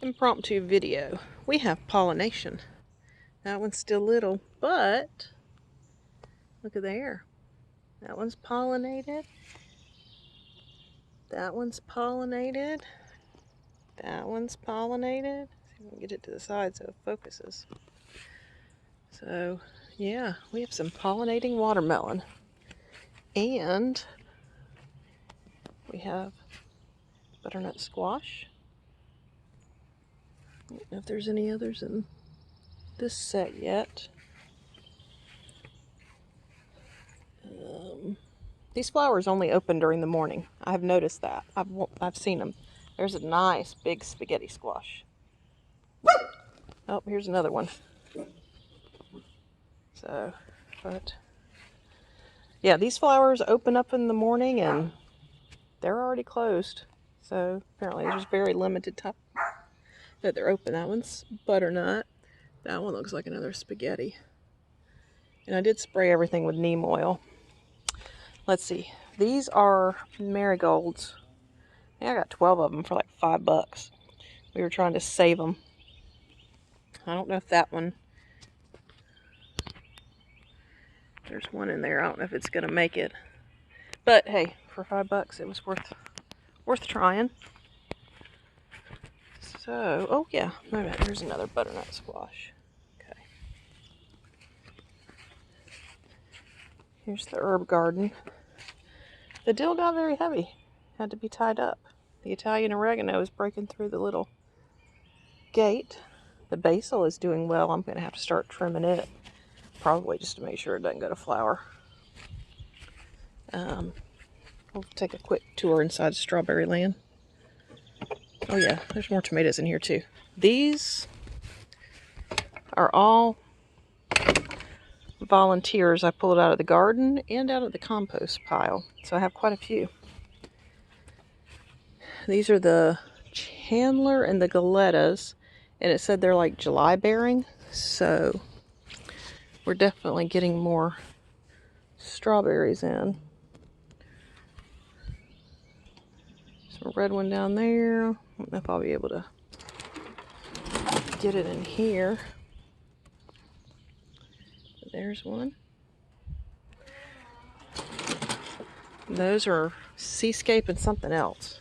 Impromptu video. We have pollination. That one's still little, but look at there. That one's pollinated. That one's pollinated. That one's pollinated. See if we can get it to the side so it focuses. So, yeah, we have some pollinating watermelon. And we have butternut squash. I don't know if there's any others in this set yet. These flowers only open during the morning. I've noticed that. I've seen them. There's a nice big spaghetti squash. Oh, here's another one. So, but yeah, these flowers open up in the morning and they're already closed. So apparently there's just very limited time that they're open. That one's butternut. That one looks like another spaghetti. And I did spray everything with neem oil. Let's see. These are marigolds. Yeah, I got 12 of them for like $5. We were trying to save them. I don't know if that one... There's one in there. I don't know if it's going to make it. But hey, for $5 it was worth trying. So, oh yeah, there's another butternut squash. Okay. Here's the herb garden. The dill got very heavy. Had to be tied up. The Italian oregano is breaking through the little gate. The basil is doing well. I'm going to have to start trimming it. Probably just to make sure it doesn't go to flower. We'll take a quick tour inside Strawberry Land. Oh yeah, there's more tomatoes in here too. These are all volunteers. I pulled out of the garden and out of the compost pile. So I have quite a few. These are the Chandler and the Galettas. And it said they're like July bearing. So we're definitely getting more strawberries in. Some red one down there. I don't know if I'll be able to get it in here. There's one. Those are Seascape and something else.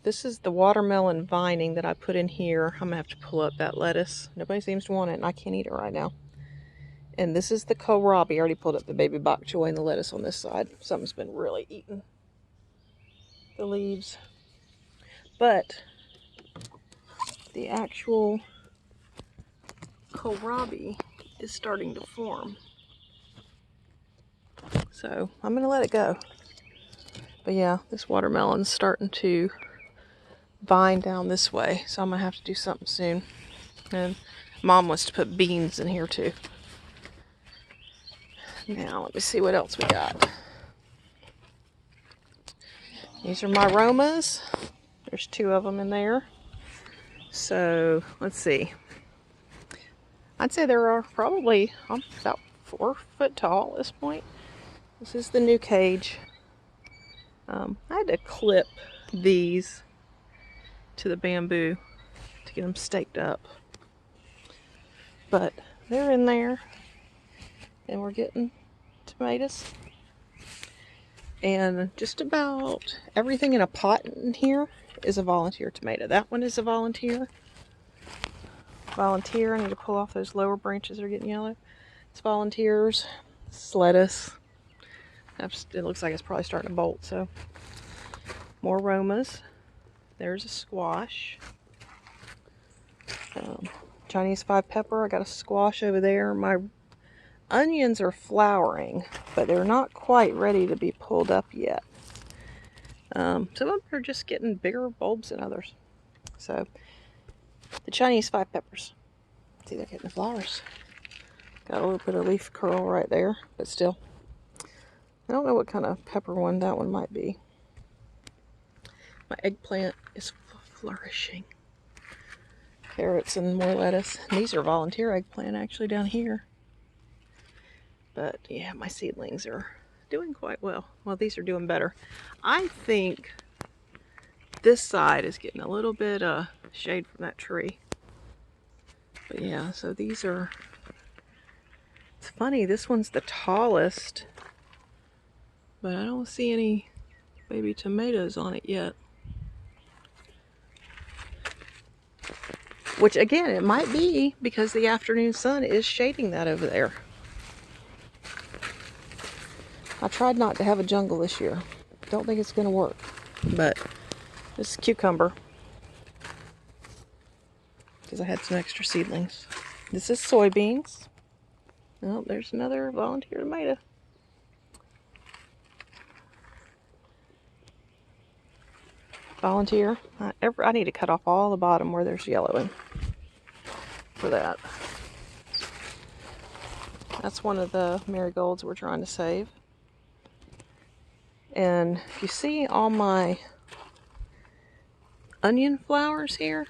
This is the watermelon vining that I put in here. I'm gonna have to pull up that lettuce. Nobody seems to want it, and I can't eat it right now. And this is the kohlrabi. I already pulled up the baby bok choy and the lettuce on this side. Something's been really eating the leaves. But the actual kohlrabi is starting to form. So I'm going to let it go. But yeah, this watermelon's starting to vine down this way. So I'm going to have to do something soon. And Mom wants to put beans in here too. Now let me see what else we got. These are my aromas. There's 2 of them in there. So let's see. I'd say there are probably about 4 foot tall at this point. This is the new cage. I had to clip these to the bamboo to get them staked up. But they're in there. And we're getting tomatoes. And just about everything in a pot in here is a volunteer tomato. That one is a volunteer. I need to pull off those lower branches that are getting yellow. It's volunteers. This is lettuce. It looks like it's probably starting to bolt, so. More aromas. There's a squash. Chinese 5 pepper. I got a squash over there. My onions are flowering, but they're not quite ready to be pulled up yet. Some of them are just getting bigger bulbs than others. So, the Chinese 5 peppers. See, they're getting the flowers. Got a little bit of leaf curl right there, but still. I don't know what kind of pepper one that one might be. My eggplant is flourishing. Carrots and more lettuce. And these are volunteer eggplant actually down here. But yeah, my seedlings are doing quite well. Well, these are doing better. I think this side is getting a little bit shade from that tree. But yeah, so these are, it's funny, this one's the tallest, but I don't see any baby tomatoes on it yet. Which again, it might be because the afternoon sun is shading that over there. I tried not to have a jungle this year. Don't think it's going to work. But this is cucumber, because I had some extra seedlings. This is soybeans. Oh, there's another volunteer tomato. Volunteer. I need to cut off all the bottom where there's yellowing for that. That's one of the marigolds we're trying to save. And if you see all my onion flowers here,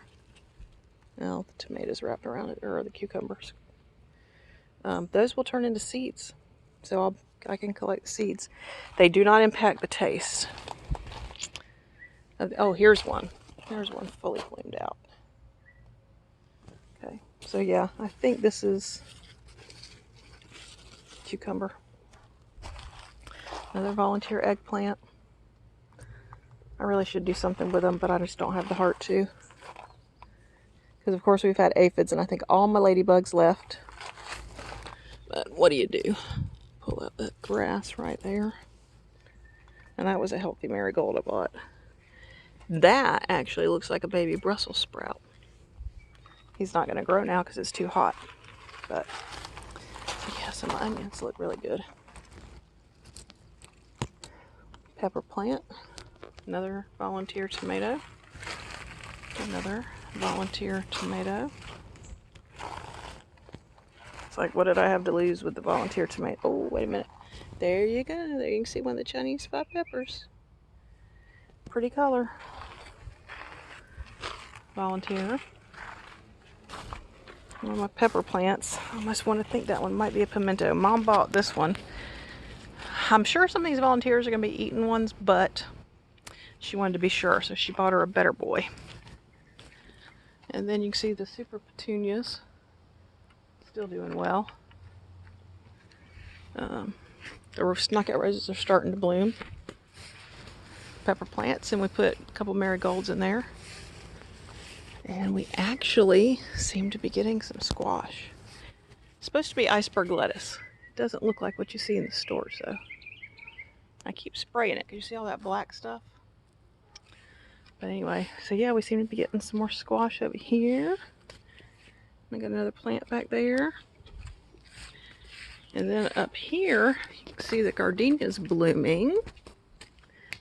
well, the tomatoes wrapped around it, or the cucumbers, those will turn into seeds. So I can collect the seeds. They do not impact the taste. Oh, here's one. There's one fully bloomed out. Okay, so yeah, I think this is cucumber. Another volunteer eggplant. I really should do something with them, but I just don't have the heart to. Because of course we've had aphids, and I think all my ladybugs left. But what do you do? Pull up that grass right there. And that was a healthy marigold I bought. That actually looks like a baby Brussels sprout. He's not going to grow now because it's too hot. But yeah, some onions look really good. Pepper plant. Another volunteer tomato. Another volunteer tomato. It's like, what did I have to lose with the volunteer tomato? Oh, wait a minute. There you go. There you can see one of the Chinese spot peppers. Pretty color. Volunteer. One of my pepper plants. I almost want to think that one might be a pimento. Mom bought this one. I'm sure some of these volunteers are going to be eating ones, but she wanted to be sure, so she bought her a better boy. And then you can see the super petunias. Still doing well. The knockout roses are starting to bloom. Pepper plants, and we put a couple marigolds in there. And we actually seem to be getting some squash. It's supposed to be iceberg lettuce. It doesn't look like what you see in the stores, though. I keep spraying it. Can you see all that black stuff? But anyway, so yeah, we seem to be getting some more squash over here. I got another plant back there. And then up here, you can see the gardenias blooming.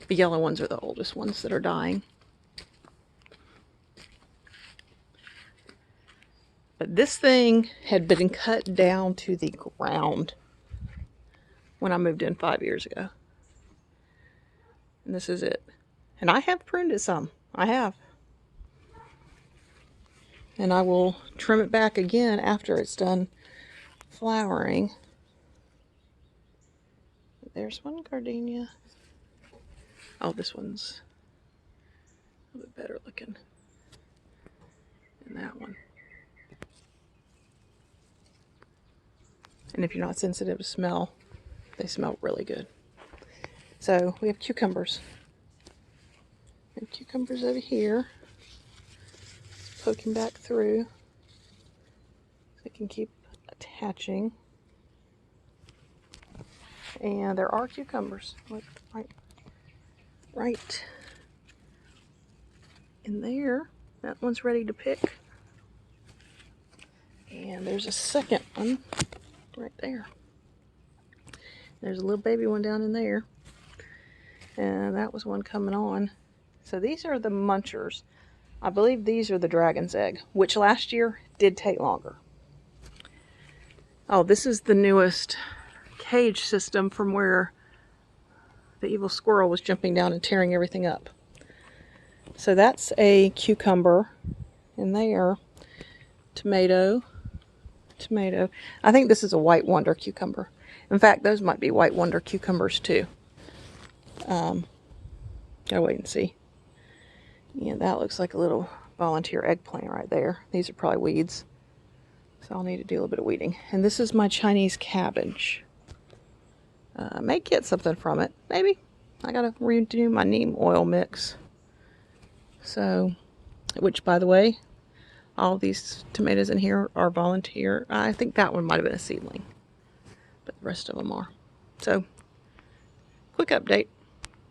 The yellow ones are the oldest ones that are dying. But this thing had been cut down to the ground when I moved in 5 years ago. And this is it. And I have pruned it some. I have. And I will trim it back again after it's done flowering. There's one gardenia. Oh, this one's a little bit better looking than that one. And if you're not sensitive to smell, they smell really good. So we have cucumbers. We have cucumbers over here. Poking back through so it can keep attaching. And there are cucumbers. Look, right in there. That one's ready to pick. And there's a second one right there. There's a little baby one down in there. And that was one coming on. So these are the munchers. I believe these are the dragon's egg, which last year did take longer. Oh, this is the newest cage system from where the evil squirrel was jumping down and tearing everything up. So that's a cucumber in there. Tomato. I think this is a white wonder cucumber. In fact, those might be white wonder cucumbers too. Gotta wait and see. Yeah, that looks like a little volunteer eggplant right there. These are probably weeds, so I'll need to do a little bit of weeding. And this is my Chinese cabbage. I may get something from it, maybe. I gotta redo my neem oil mix. So, which by the way, all these tomatoes in here are volunteer. I think that one might have been a seedling, but the rest of them are. So, quick update.